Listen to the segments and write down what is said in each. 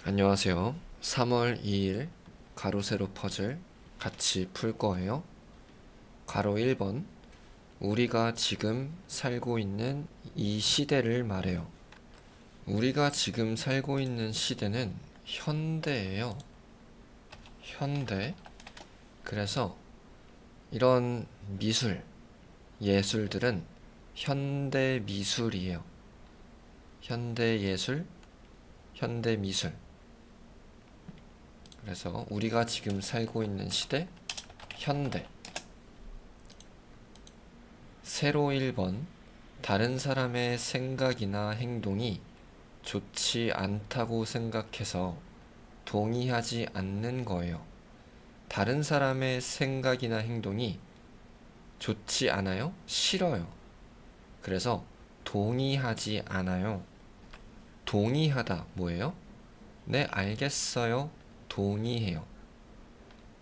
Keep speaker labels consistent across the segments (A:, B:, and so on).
A: 안녕하세요. 3월 2일 가로 세로 퍼즐 같이 풀 거예요. 가로 1번. 우리가 지금 살고 있는 이 시대를 말해요. 우리가 지금 살고 있는 시대는 현대예요. 현대. 그래서 이런 미술, 예술들은 현대 미술이에요. 현대 예술, 현대 미술. 그래서 우리가 지금 살고 있는 시대, 현대. 세로 1번. 다른 사람의 생각이나 행동이 좋지 않다고 생각해서 동의하지 않는 거예요. 다른 사람의 생각이나 행동이 좋지 않아요? 싫어요. 그래서 동의하지 않아요. 동의하다 뭐예요? 네, 알겠어요. 동의해요.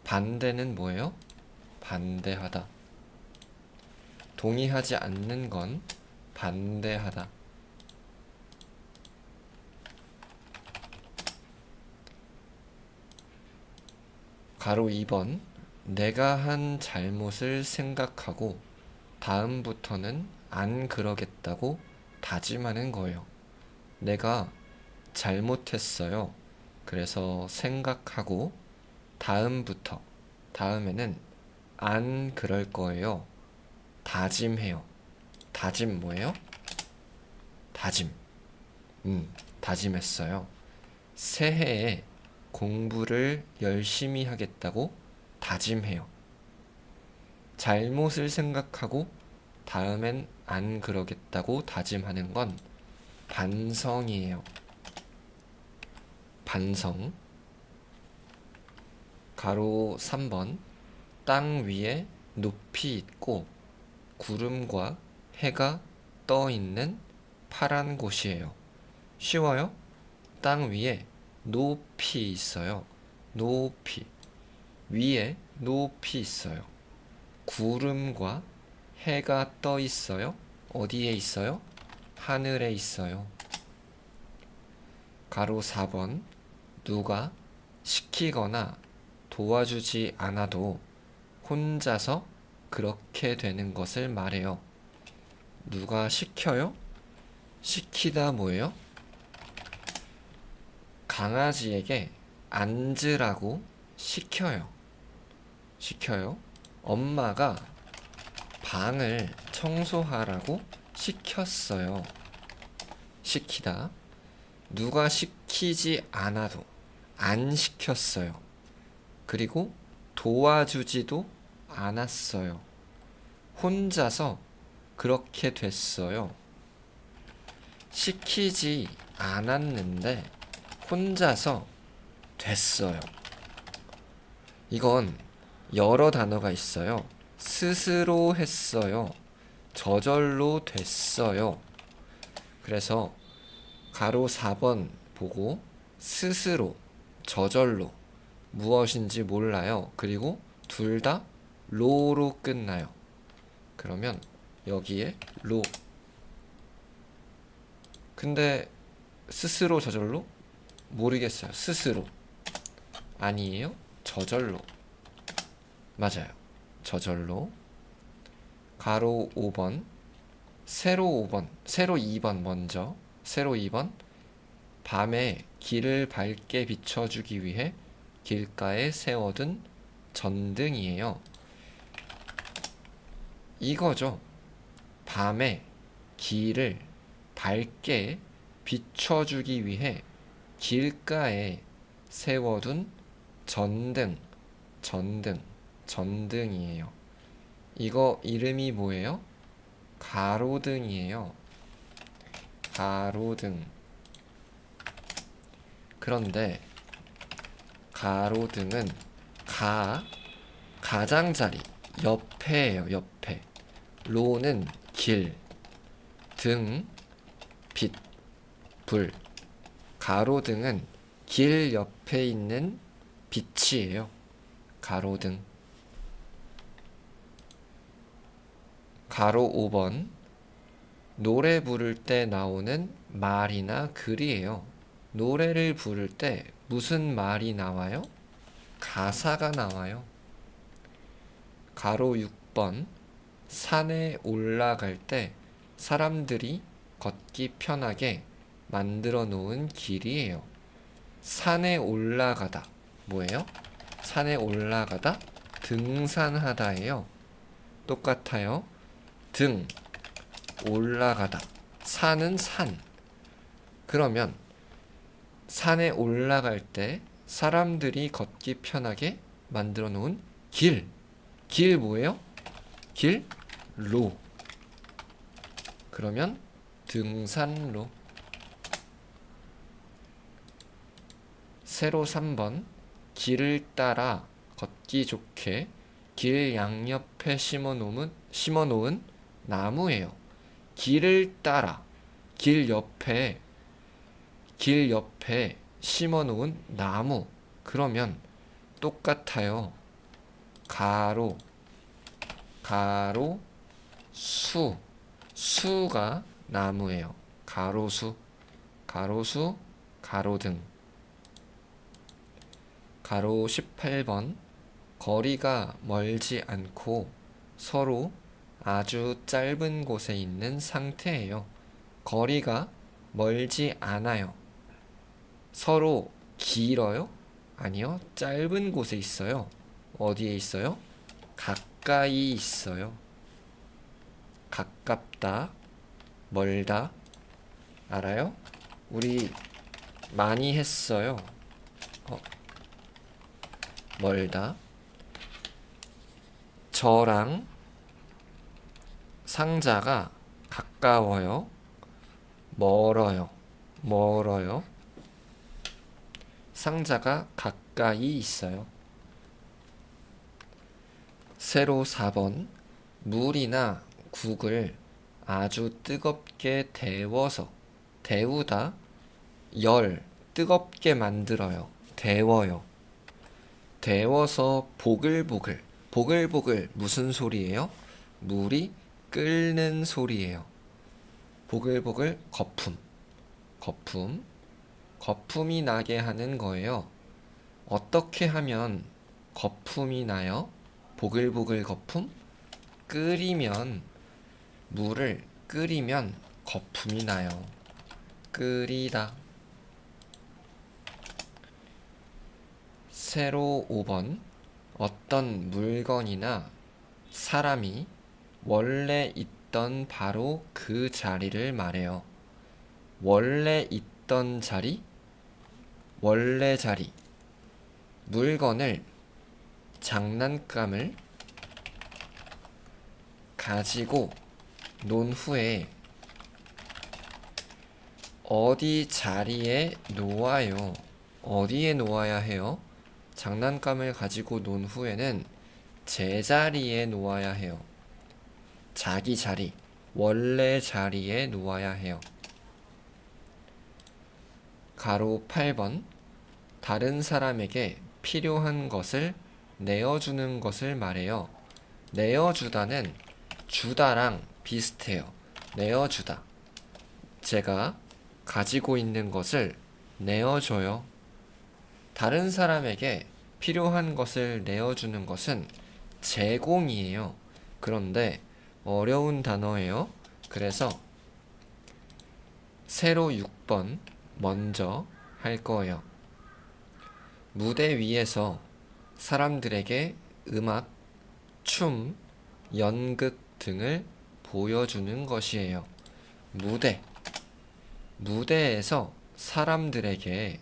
A: 반대는 뭐예요? 반대하다. 동의하지 않는 건 반대하다. 가로 2번. 내가 한 잘못을 생각하고 다음부터는 안 그러겠다고 다짐하는 거예요. 내가 잘못했어요. 그래서 생각하고 다음부터, 다음에는 안 그럴 거예요. 다짐해요. 다짐 뭐예요? 다짐. 다짐했어요. 새해에 공부를 열심히 하겠다고 다짐해요. 잘못을 생각하고 다음엔 안 그러겠다고 다짐하는 건 반성이에요. 반성. 가로 3번. 땅 위에 높이 있고 구름과 해가 떠 있는 파란 곳이에요. 쉬워요? 땅 위에 높이 있어요. 높이. 위에 높이 있어요. 구름과 해가 떠 있어요. 어디에 있어요? 하늘에 있어요. 가로 4번. 누가 시키거나 도와주지 않아도 혼자서 그렇게 되는 것을 말해요. 누가 시켜요? 시키다 뭐예요? 강아지에게 앉으라고 시켜요. 시켜요. 엄마가 방을 청소하라고 시켰어요. 시키다. 누가 시키지 않아도 안 시켰어요. 그리고 도와주지도 않았어요. 혼자서 그렇게 됐어요. 시키지 않았는데 혼자서 됐어요. 이건 여러 단어가 있어요. 스스로 했어요. 저절로 됐어요. 그래서 가로 4번 보고 스스로, 저절로 무엇인지 몰라요. 그리고 둘 다 로로 끝나요. 그러면 여기에 로. 근데 스스로, 저절로? 모르겠어요. 스스로. 아니에요? 저절로. 맞아요. 저절로. 가로 5번. 세로 5번. 세로 2번 먼저. 세로 2번. 밤에 길을 밝게 비춰주기 위해 길가에 세워둔 전등이에요. 이거죠. 밤에 길을 밝게 비춰주기 위해 길가에 세워둔 전등, 전등, 전등이에요. 이거 이름이 뭐예요? 가로등이에요. 가로등. 그런데 가로등은 가장자리 옆에예요. 옆에. 로는 길, 등, 빛, 불. 가로등은 길 옆에 있는 빛이에요. 가로등. 가로 5번. 노래 부를 때 나오는 말이나 글이에요. 노래를 부를 때 무슨 말이 나와요? 가사가 나와요. 가로 6번. 산에 올라갈 때 사람들이 걷기 편하게 만들어 놓은 길이에요. 산에 올라가다. 뭐예요? 산에 올라가다 등산하다예요. 똑같아요. 등, 올라가다. 산은 산. 그러면 산에 올라갈 때 사람들이 걷기 편하게 만들어 놓은 길. 길 뭐예요? 길로. 그러면 등산로. 세로 3번. 길을 따라 걷기 좋게 길 양옆에 심어놓은 나무예요. 길을 따라 길 옆에 심어놓은 나무. 그러면 똑같아요. 가로 수. 수가 나무예요. 가로수, 가로등. 가로 18번. 거리가 멀지 않고 서로 아주 짧은 곳에 있는 상태예요. 거리가 멀지 않아요. 서로 길어요? 아니요. 짧은 곳에 있어요. 어디에 있어요? 가까이 있어요. 가깝다, 멀다. 알아요? 우리 많이 했어요. 멀다. 저랑 상자가 가까워요. 멀어요. 상자가 가까이 있어요. 세로 4번. 물이나 국을 아주 뜨겁게 데우다. 뜨겁게 만들어요. 데워서 보글보글. 보글보글 무슨 소리예요? 물이 끓는 소리예요. 보글보글 거품이 나게 하는 거예요. 어떻게 하면 거품이 나요? 보글보글 거품? 물을 끓이면 거품이 나요. 끓이다. 세로 5번. 어떤 물건이나 사람이 원래 있던 바로 그 자리를 말해요. 원래 있던 자리? 원래 자리. 물건을, 장난감을 가지고 논 후에 어디 자리에 놓아요? 어디에 놓아야 해요? 장난감을 가지고 논 후에는 제자리에 놓아야 해요. 자기 자리, 원래 자리에 놓아야 해요. 가로 8번. 다른 사람에게 필요한 것을 내어주는 것을 말해요. 내어주다는 주다랑 비슷해요. 내어주다. 제가 가지고 있는 것을 내어줘요. 다른 사람에게 필요한 것을 내어주는 것은 제공이에요. 그런데 어려운 단어예요. 그래서 세로 6번 먼저 할 거예요. 무대 위에서 사람들에게 음악, 춤, 연극 등을 보여주는 것이에요. 무대에서 사람들에게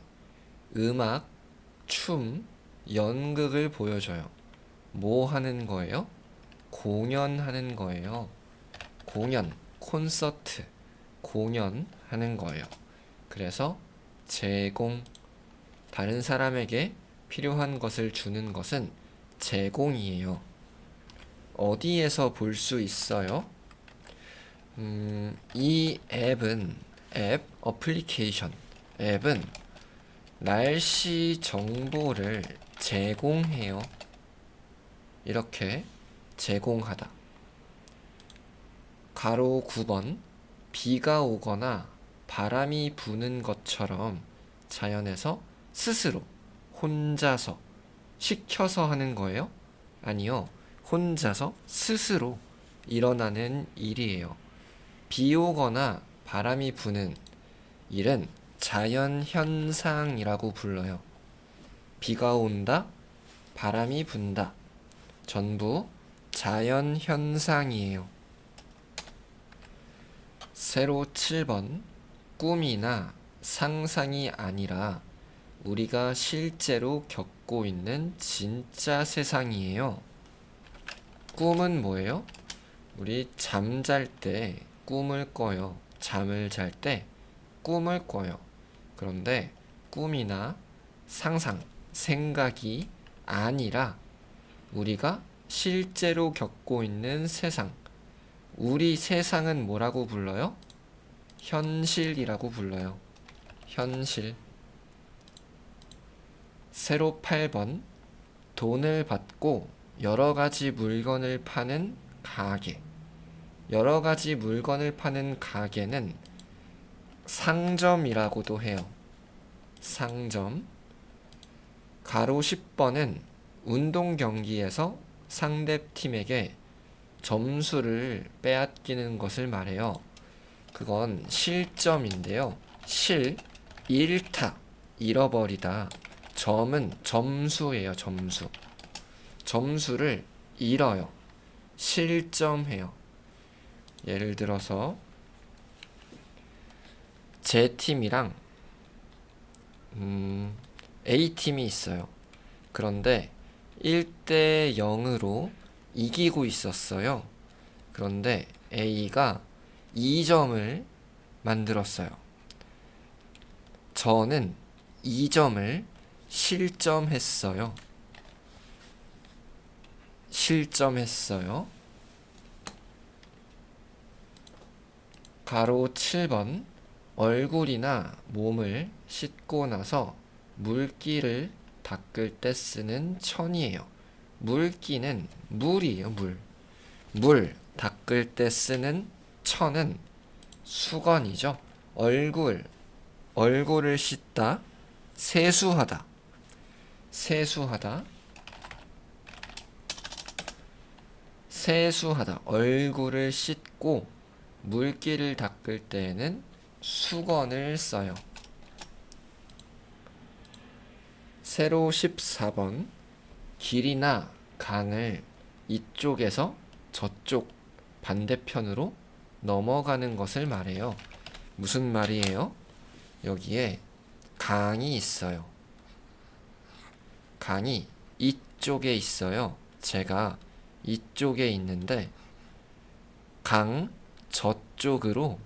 A: 음악, 춤, 연극을 보여줘요. 뭐 하는 거예요? 공연하는 거예요. 콘서트, 공연하는 거예요. 그래서 제공, 다른 사람에게 필요한 것을 주는 것은 제공이에요. 어디에서 볼 수 있어요? 이 앱은 날씨 정보를 제공해요. 이렇게 제공하다. 가로 9번. 비가 오거나 바람이 부는 것처럼 자연에서 스스로, 혼자서, 시켜서 하는 거예요? 아니요. 혼자서 스스로 일어나는 일이에요. 비 오거나 바람이 부는 일은 자연현상이라고 불러요. 비가 온다, 바람이 분다. 전부 자연현상이에요. 세로 7번. 꿈이나 상상이 아니라 우리가 실제로 겪고 있는 진짜 세상이에요. 꿈은 뭐예요? 우리 잠잘 때 꿈을 꿔요. 잠을 잘 때 꿈을 꿔요. 그런데 꿈이나 상상, 생각이 아니라 우리가 실제로 겪고 있는 세상. 우리 세상은 뭐라고 불러요? 현실이라고 불러요. 현실. 세로 8번. 돈을 받고 여러 가지 물건을 파는 가게. 여러 가지 물건을 파는 가게는 상점이라고도 해요. 상점. 가로 10번은 운동 경기에서 상대팀에게 점수를 빼앗기는 것을 말해요. 그건 실점인데요. 잃다, 잃어버리다. 점은 점수예요, 점수. 점수를 잃어요. 실점해요. 예를 들어서 제 팀이랑 A팀이 있어요. 그런데 1대 0으로 이기고 있었어요. 그런데 A가 2점을 만들었어요. 저는 2점을 실점했어요. 실점했어요. 가로 7번. 얼굴이나 몸을 씻고 나서 물기를 닦을 때 쓰는 천이에요. 물기는 물이에요, 물. 물 닦을 때 쓰는 천은 수건이죠. 얼굴을 씻다, 세수하다. 세수하다. 세수하다. 얼굴을 씻고 물기를 닦을 때에는 수건을 써요. 세로 14번. 길이나 강을 이쪽에서 저쪽 반대편으로 넘어가는 것을 말해요. 무슨 말이에요? 여기에 강이 있어요. 강이 이쪽에 있어요. 제가 이쪽에 있는데 강 저쪽으로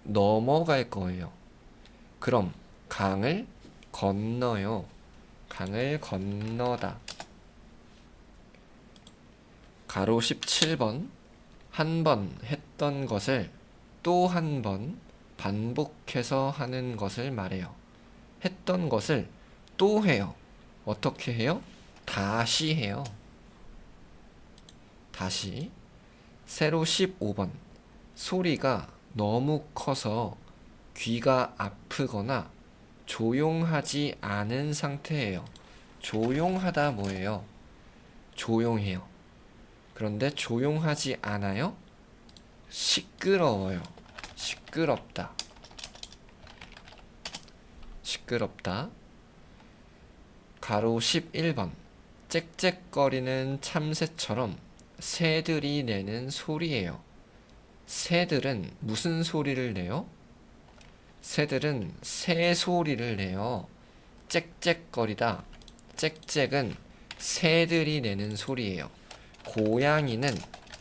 A: 넘어갈 거예요. 그럼 강을 건너요. 강을 건너다. 가로 17번. 한 번 했던 것을 또 한 번 반복해서 하는 것을 말해요. 했던 것을 또 해요. 어떻게 해요? 다시 해요. 다시. 세로 15번. 소리가 너무 커서 귀가 아프거나 조용하지 않은 상태예요. 조용하다 뭐예요? 조용해요. 그런데 조용하지 않아요? 시끄러워요. 시끄럽다. 시끄럽다. 가로 11번. 짹짹거리는 참새처럼 새들이 내는 소리예요. 새들은 무슨 소리를 내요? 새들은 새 소리를 내요. 짹짹거리다. 짹짹은 새들이 내는 소리예요. 고양이는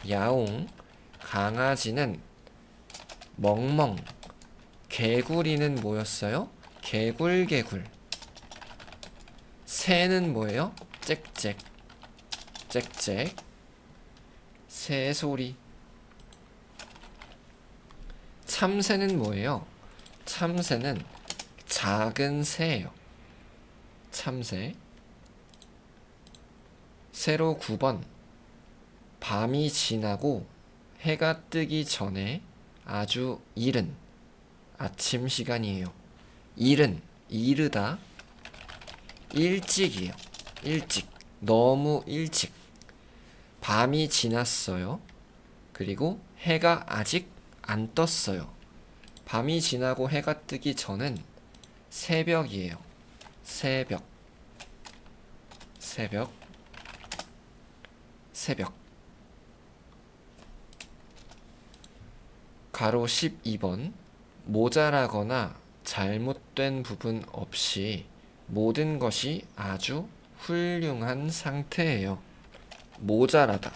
A: 야옹, 강아지는 멍멍, 개구리는 뭐였어요? 개굴개굴. 새는 뭐예요? 짹짹, 짹짹. 새소리. 참새는 뭐예요? 참새는 작은 새예요. 참새. 세로 9번. 밤이 지나고 해가 뜨기 전에 아주 이른 아침 시간이에요. 이른, 이르다, 일찍이에요. 일찍, 너무 일찍. 밤이 지났어요. 그리고 해가 아직 안 떴어요. 밤이 지나고 해가 뜨기 전은 새벽이에요. 새벽, 새벽, 새벽. 가로 12번. 모자라거나 잘못된 부분 없이 모든 것이 아주 훌륭한 상태예요. 모자라다,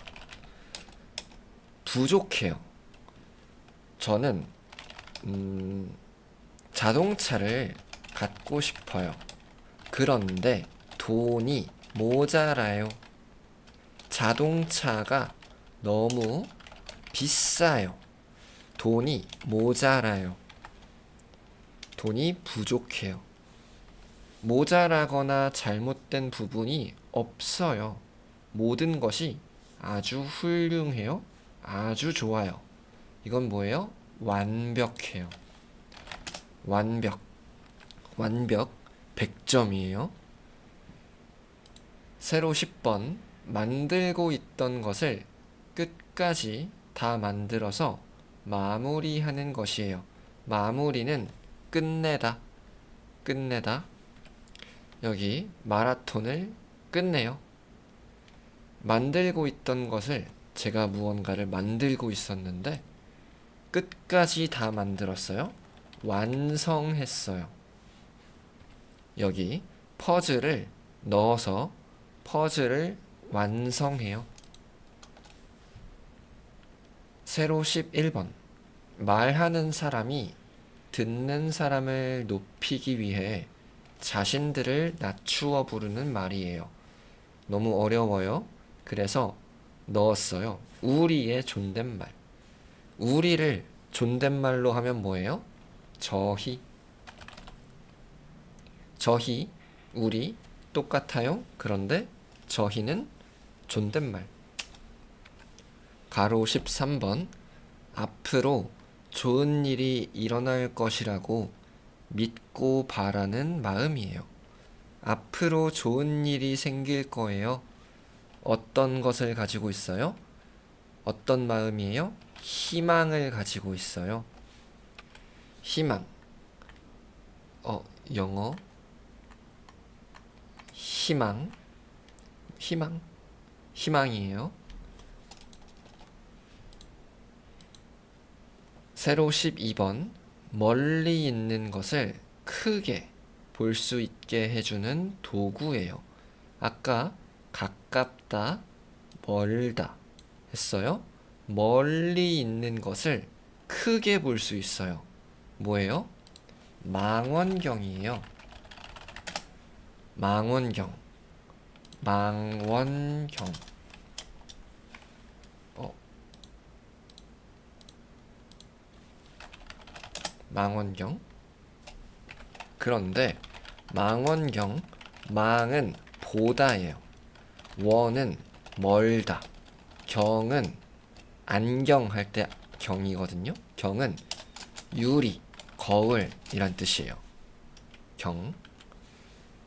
A: 부족해요. 저는 자동차를 갖고 싶어요. 그런데 돈이 모자라요. 자동차가 너무 비싸요. 돈이 모자라요. 돈이 부족해요. 모자라거나 잘못된 부분이 없어요. 모든 것이 아주 훌륭해요. 아주 좋아요. 이건 뭐예요? 완벽해요. 완벽. 완벽 100점이에요. 세로 10번. 만들고 있던 것을 끝까지 다 만들어서 마무리하는 것이에요. 마무리는 끝내다. 끝내다. 여기 마라톤을 끝내요. 만들고 있던 것을, 제가 무언가를 만들고 있었는데 끝까지 다 만들었어요. 완성했어요. 여기 퍼즐을 넣어서 퍼즐을 완성해요. 세로 11번. 말하는 사람이 듣는 사람을 높이기 위해 자신들을 낮추어 부르는 말이에요. 너무 어려워요. 그래서 넣었어요. 우리의 존댓말. 우리를 존댓말로 하면 뭐예요? 저희. 저희, 우리 똑같아요. 그런데 저희는 존댓말. 가로 13번. 앞으로 좋은 일이 일어날 것이라고 믿고 바라는 마음이에요. 앞으로 좋은 일이 생길 거예요. 어떤 것을 가지고 있어요? 어떤 마음이에요? 희망을 가지고 있어요. 희망. 영어. 희망. 희망. 희망이에요. 세로 12번. 멀리 있는 것을 크게 볼 수 있게 해주는 도구예요. 아까 가깝다, 멀다 했어요. 멀리 있는 것을 크게 볼 수 있어요. 뭐예요? 망원경이에요. 망원경. 망원경. 망원경. 그런데 망원경, 망은 보다예요. 원은 멀다. 경은 안경 할 때 경이거든요. 경은 유리, 거울이란 뜻이에요. 경.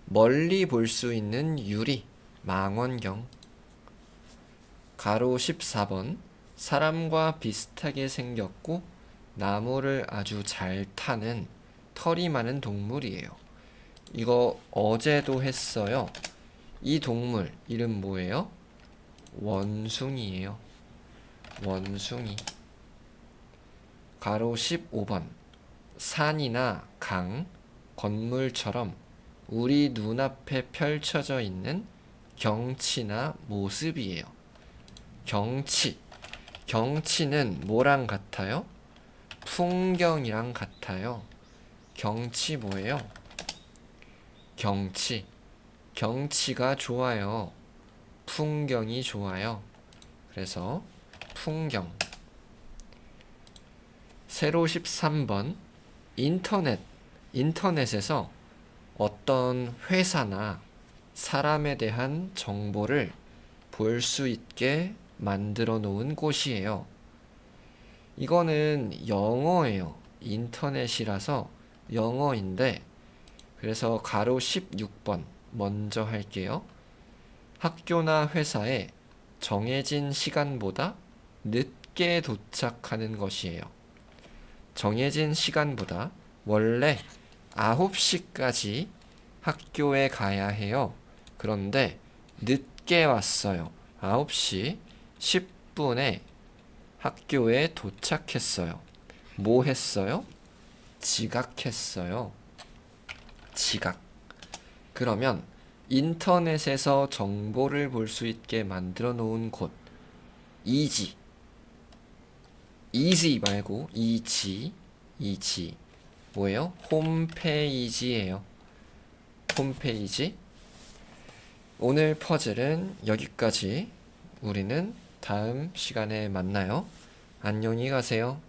A: 멀리 볼 수 있는 유리, 망원경. 가로 14번. 사람과 비슷하게 생겼고 나무를 아주 잘 타는 털이 많은 동물이에요. 이거 어제도 했어요. 이 동물 이름 뭐예요? 원숭이에요. 원숭이. 가로 15번. 산이나 강, 건물처럼 우리 눈앞에 펼쳐져 있는 경치나 모습이에요. 경치. 경치는 뭐랑 같아요? 풍경이랑 같아요. 경치 뭐예요? 경치. 경치가 좋아요. 풍경이 좋아요. 그래서 풍경. 세로 13번. 인터넷에서 어떤 회사나 사람에 대한 정보를 볼 수 있게 만들어 놓은 곳이에요. 이거는 영어예요. 인터넷이라서 영어인데, 그래서 가로 16번 먼저 할게요. 학교나 회사에 정해진 시간보다 늦게 도착하는 것이에요. 정해진 시간보다 원래 9시까지 학교에 가야 해요. 그런데 늦게 왔어요. 9시 10분에 학교에 도착했어요. 뭐 했어요? 지각했어요. 지각. 그러면 인터넷에서 정보를 볼 수 있게 만들어 놓은 곳. 이지. 이지 말고 이지. 뭐예요? 홈페이지예요. 홈페이지. 오늘 퍼즐은 여기까지. 우리는 다음 시간에 만나요. 안녕히 가세요.